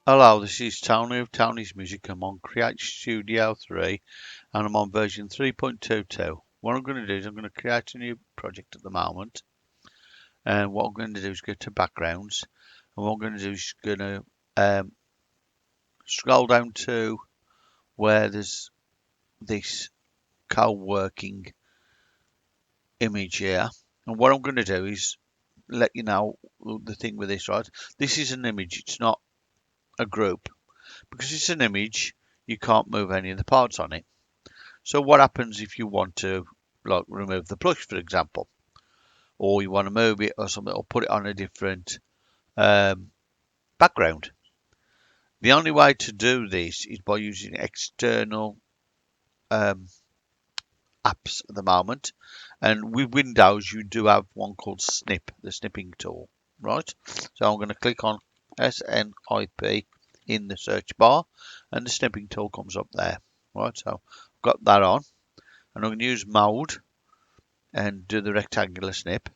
Hello, this is Tony of Tony's Music. I'm on Create Studio 3 and I'm on version 3.22. What I'm going to do is I'm going to create a new project at the moment. And what I'm going to do is go to backgrounds. And what I'm going to do is going to scroll down to where there's this co-working image here. And what I'm going to do is let you know the thing with this, right? This is an image, it's not a group. Because it's an image, you can't move any of the parts on it. So what happens if you want to, like, remove the plush, for example, or you want to move it or something, or put it on a different um, background? The only way to do this is by using external um, apps at the moment. And with Windows, you do have one called Snip, the snipping tool, right? So I'm going to click on SNIP in the search bar, and the snipping tool comes up there, right? So I've got that on, and I'm going to use mode and do the rectangular snip.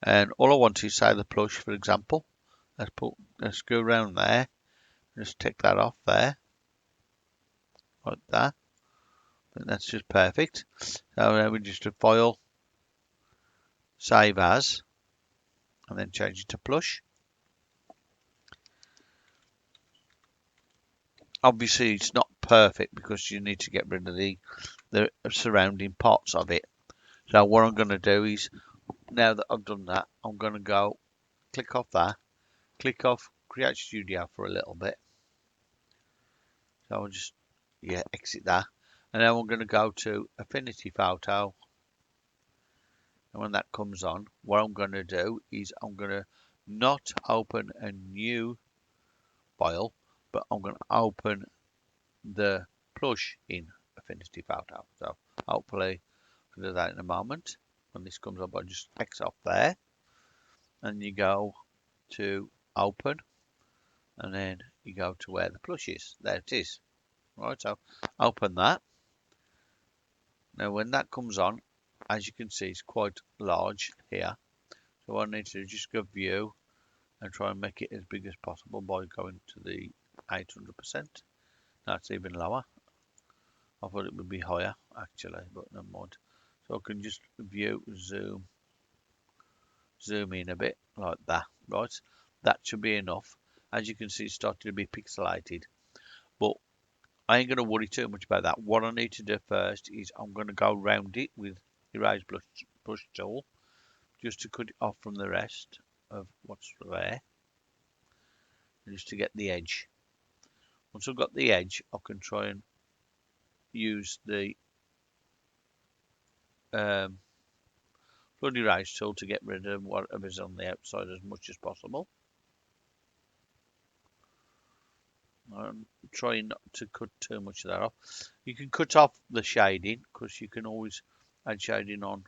And all I want is say the plush, for example. Let's go around there. Just take that off there, like that. And that's just perfect. So now we just do file, save as, and then change it to plush. Obviously, it's not perfect because you need to get rid of the surrounding parts of it. So what I'm going to do is, now that I've done that, I'm going to go click off that, click off Create Studio for a little bit. So I'll just, yeah, exit that. And then we're going to go to Affinity Photo. And when that comes on, what I'm going to do is I'm going to not open a new file, but I'm going to open the plush in Affinity Photo. So hopefully I'll do that in a moment. When this comes up, I just X off there, and you go to open, and then you go to where the plush is. There it is. Right, so open that. Now when that comes on, as you can see, it's quite large here. So what I need to do is just go view and try and make it as big as possible by going to the 800%. That's even lower. I thought it would be higher actually, but never mind. So I can just view, zoom in a bit like that, right? That should be enough. As you can see, it's starting to be pixelated, but I ain't going to worry too much about that. What I need to do first is I'm going to go round it with Erase Brush Tool just to cut it off from the rest of what's there, just to get the edge. Once I've got the edge, I can try and use the um, bloody erase tool to get rid of whatever's on the outside as much as possible. I'm trying not to cut too much of that off. You can cut off the shading because you can always add shading on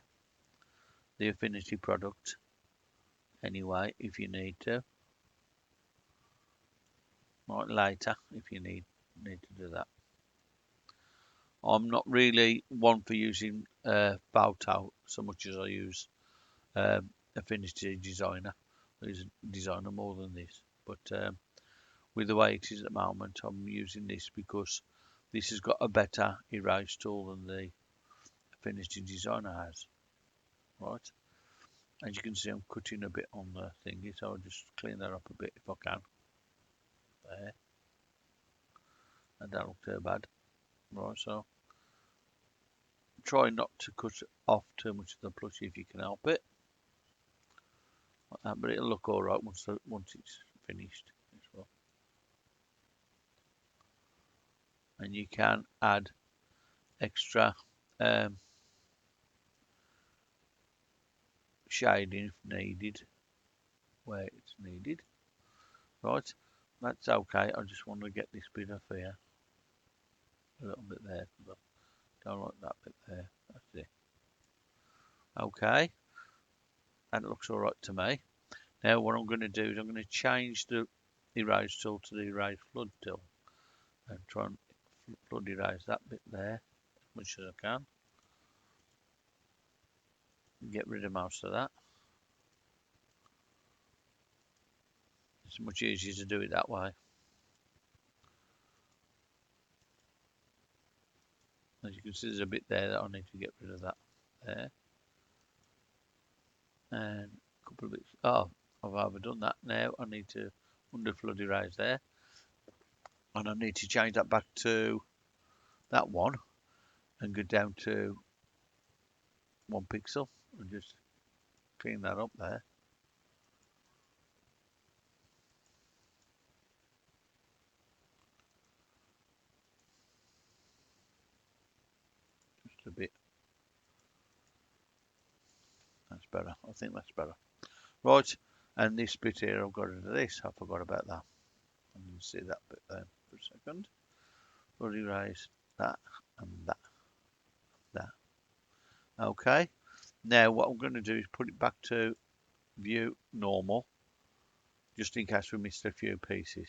the Affinity product anyway if you need to. Right, later if you need to do that. I'm not really one for using Photo so much as I use Affinity Designer. I use Designer more than this, but with the way it is at the moment, I'm using this because this has got a better erase tool than the Affinity Designer has. Right, as you can see, I'm cutting a bit on the thingy, so I'll just clean that up a bit if I can. There, and that look too bad. Right, so try not to cut off too much of the plushie if you can help it. Like that, but it'll look all right once it's finished as well. And you can add extra um, shading if needed, where it's needed. Right, that's okay. I just want to get this bit off here, a little bit there. Don't like that bit there. That's it. Okay, that looks all right to me. Now what I'm going to do is I'm going to change the erase tool to the erase flood tool and try and flood erase that bit there as much as I can. Get rid of most of that. It's much easier to do it that way. As you can see, there's a bit there that I need to get rid of that there. And a couple of bits. Oh, I've overdone that now. I need to under flood erase there. And I need to change that back to that one and go down to 1 pixel and just clean that up there. Just a bit. That's better. I think that's better. Right, and this bit here, I've got rid of this. I forgot about that. And you see that bit there for a second. We'll erase that and that. Okay. Now what I'm going to do is put it back to view normal, just in case we missed a few pieces.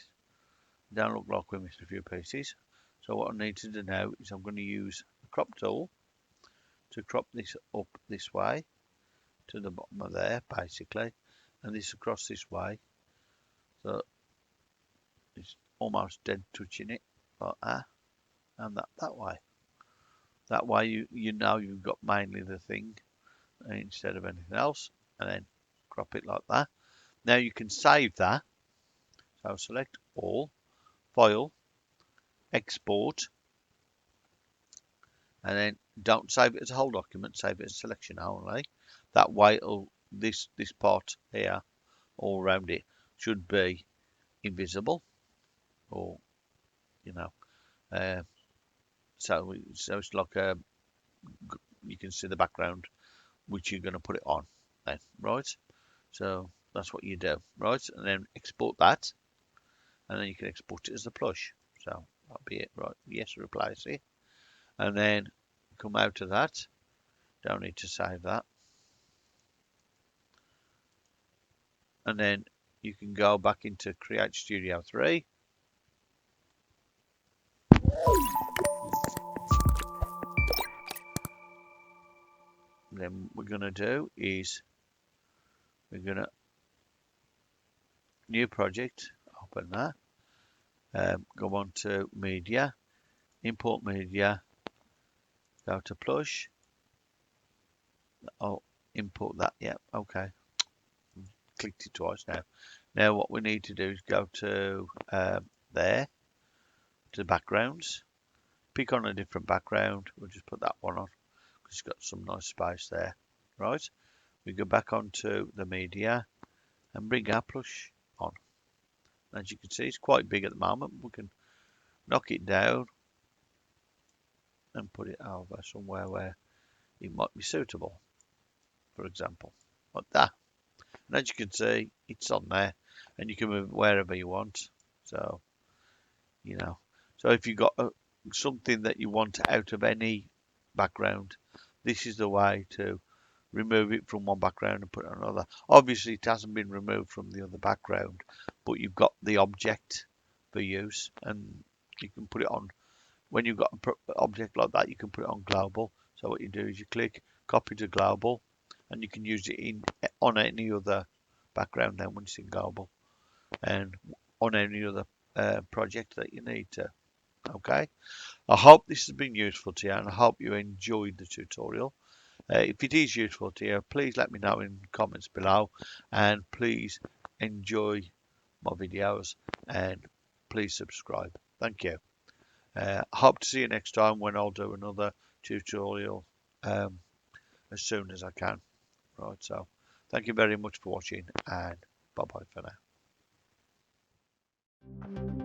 Don't look like we missed a few pieces. So what I need to do now is I'm going to use the crop tool to crop this up this way to the bottom of there, basically, and this across this way. So it's almost dead touching it, like that, and that way. That way you know you've got mainly the thing instead of anything else, and then crop it like that. Now you can save that. So select all, file, export, and then don't save it as a whole document, save it as selection only. That way this part here all around it should be invisible, or you know, uh, so it's like you can see the background which you're going to put it on then, right? So that's what you do, right? And then export that, and then you can export it as a plush. So that'll be it, right? Yes, replace it, and then come out of that. Don't need to save that, and then you can go back into Create Studio 3. Then what we're going to do is we're going to new project, open that, go on to media, import media, go to plush. Oh, import that. Yeah, okay. Clicked it twice now. Now what we need to do is go to there, to backgrounds. Pick on a different background. We'll just put that one on because it's got some nice space there. Right. We go back onto the media and bring our plush on. As you can see, it's quite big at the moment. We can knock it down and put it over somewhere where it might be suitable. For example, like that. And as you can see, it's on there, and you can move it wherever you want. So, you know, so if you've got something that you want out of any background, this is the way to remove it from one background and put it on another. Obviously, it hasn't been removed from the other background, but you've got the object for use, and you can put it on. When you've got an object like that, you can put it on global. So what you do is you click copy to global, and you can use it on any other background then once it's in global, and on any other project that you need to. Okay, I hope this has been useful to you, and I hope you enjoyed the tutorial. If it is useful to you, please let me know in the comments below, and please enjoy my videos, and please subscribe. Thank you. Hope to see you next time when I'll do another tutorial um, as soon as I can. Right, so thank you very much for watching, and bye bye for now.